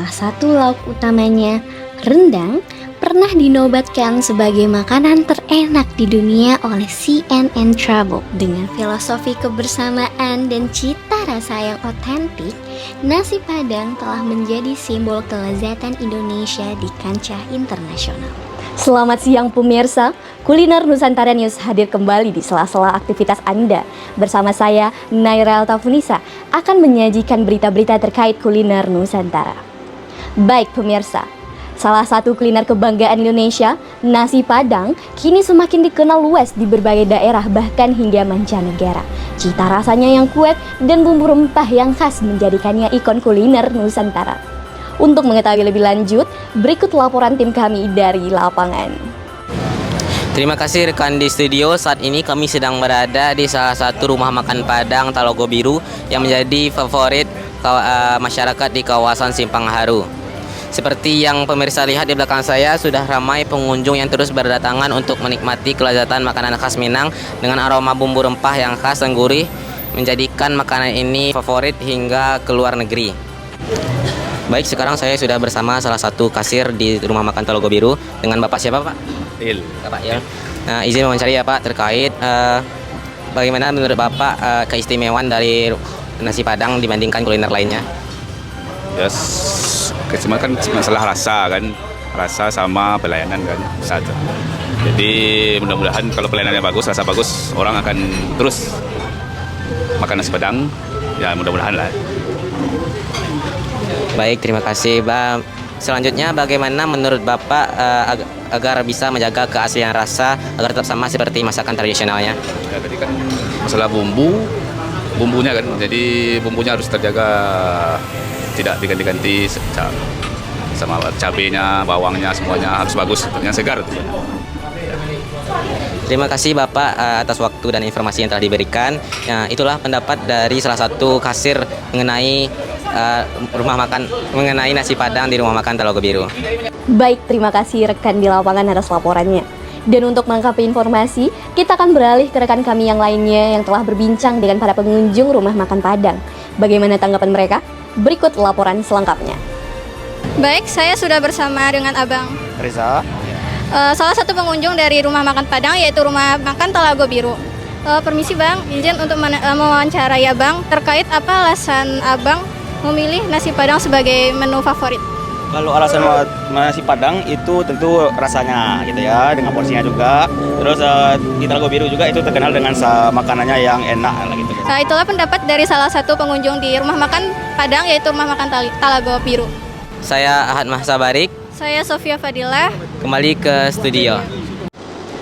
salah satu lauk utamanya, rendang, pernah dinobatkan sebagai makanan terenak di dunia oleh CNN Travel. Dengan filosofi kebersamaan dan cita rasa yang otentik, nasi Padang telah menjadi simbol kelezatan Indonesia di kancah internasional. Selamat siang pemirsa, Kuliner Nusantara News hadir kembali di sela-sela aktivitas Anda. Bersama saya, Naira Altafunisa, akan menyajikan berita-berita terkait kuliner Nusantara. Baik pemirsa, salah satu kuliner kebanggaan Indonesia, nasi Padang, kini semakin dikenal luas di berbagai daerah bahkan hingga mancanegara. Cita rasanya yang kuat dan bumbu rempah yang khas menjadikannya ikon kuliner Nusantara. Untuk mengetahui lebih lanjut, berikut laporan tim kami dari lapangan. Terima kasih rekan di studio. Saat ini kami sedang berada di salah satu rumah makan Padang Talago Biru yang menjadi favorit masyarakat di kawasan Simpang Haru. Seperti yang pemirsa lihat di belakang saya, sudah ramai pengunjung yang terus berdatangan untuk menikmati kelezatan makanan khas Minang dengan aroma bumbu rempah yang khas dan gurih, menjadikan makanan ini favorit hingga ke luar negeri. Baik, sekarang saya sudah bersama salah satu kasir di rumah makan Talago Biru dengan Bapak siapa, Pak? Il. Bapak Il. Nah, izin wawancara ya, Pak, terkait bagaimana menurut Bapak keistimewaan dari nasi Padang dibandingkan kuliner lainnya? Yes, cuma kan masalah rasa kan, rasa sama pelayanan kan satu. Jadi mudah-mudahan kalau pelayanannya bagus, rasa bagus, orang akan terus makan nasi Padang. Ya mudah-mudahan lah. Baik, terima kasih, Bang. Selanjutnya, bagaimana menurut Bapak agar bisa menjaga keaslian rasa agar tetap sama seperti masakan tradisionalnya? Ya, tadi kan masalah bumbunya kan, jadi bumbunya harus terjaga, tidak diganti-ganti sama cabenya, bawangnya, semuanya harus bagus, yang segar itu. Terima kasih Bapak atas waktu dan informasi yang telah diberikan. Nah, itulah pendapat dari salah satu kasir mengenai mengenai nasi Padang di rumah makan Talago Biru. Baik, terima kasih rekan di lapangan atas laporannya. Dan untuk melengkapi informasi, kita akan beralih ke rekan kami yang lainnya yang telah berbincang dengan para pengunjung rumah makan Padang. Bagaimana tanggapan mereka? Berikut laporan selengkapnya. Baik, saya sudah bersama dengan Abang Reza. Salah satu pengunjung dari rumah makan Padang, yaitu rumah makan Talago Biru. Permisi Bang, izin untuk mewawancarai Abang terkait apa alasan Abang memilih nasi Padang sebagai menu favorit. Kalau alasan nasi Padang itu tentu rasanya gitu ya, dengan porsinya juga. Terus di Talago Biru juga itu terkenal dengan makanannya yang enak gitu. Itulah pendapat dari salah satu pengunjung di rumah makan Padang, yaitu rumah makan Talago Biru. Saya Ahad Mahsabarik. Saya Sofia Fadilah. Kembali ke studio.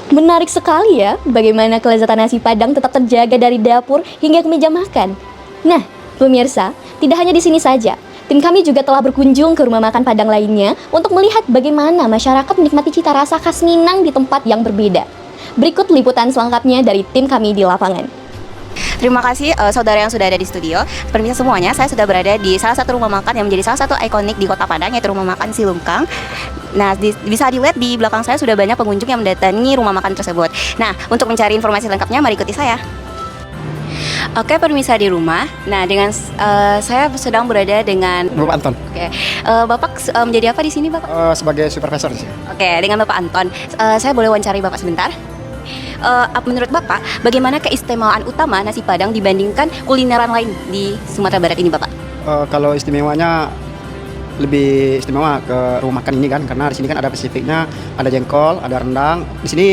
Menarik sekali ya, bagaimana kelezatan nasi Padang tetap terjaga dari dapur hingga ke meja makan. Nah, pemirsa, tidak hanya di sini saja. Tim kami juga telah berkunjung ke rumah makan Padang lainnya untuk melihat bagaimana masyarakat menikmati cita rasa khas Minang di tempat yang berbeda. Berikut liputan selengkapnya dari tim kami di lapangan. Terima kasih saudara yang sudah ada di studio. Permisi semuanya, saya sudah berada di salah satu rumah makan yang menjadi salah satu ikonik di Kota Padang, yaitu rumah makan Silungkang. Nah, bisa dilihat di belakang saya sudah banyak pengunjung yang mendatangi rumah makan tersebut. Nah, untuk mencari informasi lengkapnya, mari ikuti saya. Oke, pemirsa di rumah. Nah, dengan saya sedang berada dengan Bapak Anton. Oke, Bapak menjadi apa di sini, Bapak? Sebagai supervisor di sini. Oke, dengan Bapak Anton. Saya boleh wawancari Bapak sebentar? Menurut Bapak, bagaimana keistimewaan utama nasi Padang dibandingkan kulineran lain di Sumatera Barat ini, Bapak? Kalau istimewanya lebih istimewa ke rumah makan ini kan, karena di sini kan ada spesifiknya, ada jengkol, ada rendang. Di sini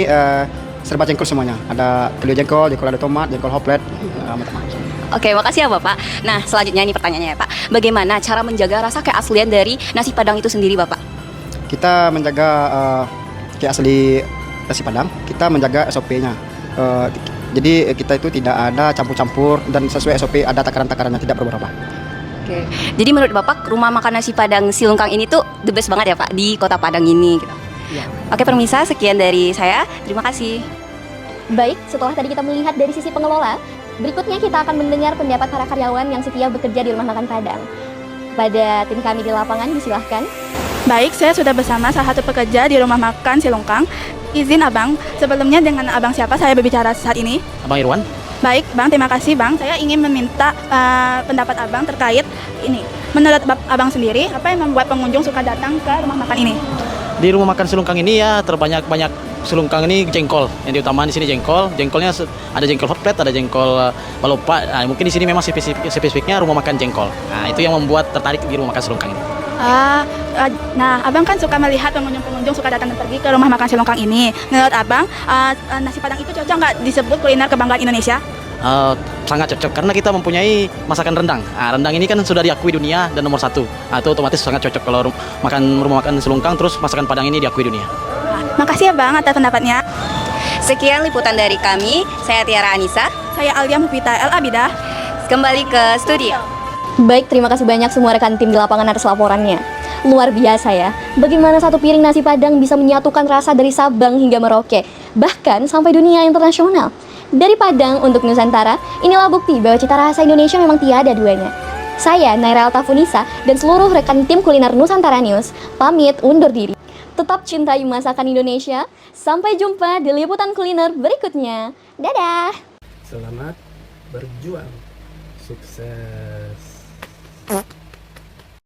serba jengkol semuanya. Ada telur jengkol ada tomat, jengkol hoplet, macam-macam. Oke, makasih ya Bapak. Nah, selanjutnya ini pertanyaannya ya Pak. Bagaimana cara menjaga rasa keaslian dari nasi Padang itu sendiri, Bapak? Kita menjaga keasli nasi Padang, kita menjaga SOP-nya. Jadi kita itu tidak ada campur-campur dan sesuai SOP ada takaran-takarannya, tidak berubah-ubah. Oke. Jadi menurut Bapak rumah makan nasi Padang Silungkang ini tuh the best banget ya Pak di Kota Padang ini gitu. Ya. Oke, pemirsa, sekian dari saya. Terima kasih. Baik, setelah tadi kita melihat dari sisi pengelola, berikutnya kita akan mendengar pendapat para karyawan yang setia bekerja di rumah makan Padang. Pada tim kami di lapangan, disilahkan. Baik, saya sudah bersama salah satu pekerja di rumah makan Silungkang. Izin Abang, sebelumnya dengan Abang siapa saya berbicara saat ini? Abang Irwan. Baik, Bang, terima kasih Bang. Saya ingin meminta pendapat Abang terkait ini. Menurut abang sendiri, apa yang membuat pengunjung suka datang ke rumah makan ini? Di rumah makan Selungkang ini ya terbanyak Selungkang ini jengkol. Yang diutamakan di sini jengkol. Jengkolnya ada jengkol hot plate, ada jengkol balopa. Nah, mungkin di sini memang spesifiknya rumah makan jengkol. Nah, itu yang membuat tertarik di rumah makan Selungkang ini. Nah, abang kan suka melihat pengunjung-pengunjung suka datang dan pergi ke rumah makan Selungkang ini. Menurut abang, nasi Padang itu cocok nggak disebut kuliner kebanggaan Indonesia? Sangat cocok karena kita mempunyai masakan rendang. Rendang ini kan sudah diakui dunia dan nomor 1. Itu otomatis sangat cocok kalau rumah makan Selungkang terus masakan Padang ini diakui dunia. Makasih ya bang atas pendapatnya. Sekian liputan dari kami. Saya Tiara Anissa. Saya Alia Mufita El Abidah. Kembali ke studio. Baik, terima kasih banyak semua rekan tim di lapangan atas laporannya. Luar biasa ya, bagaimana satu piring nasi Padang bisa menyatukan rasa dari Sabang hingga Merauke, bahkan sampai dunia internasional. Dari Padang untuk Nusantara, inilah bukti bahwa cita rasa Indonesia memang tiada duanya. Saya, Naira Altafunisa, dan seluruh rekan tim kuliner Nusantara News, pamit undur diri. Tetap cintai masakan Indonesia, sampai jumpa di liputan kuliner berikutnya. Dadah! Selamat berjuang, sukses!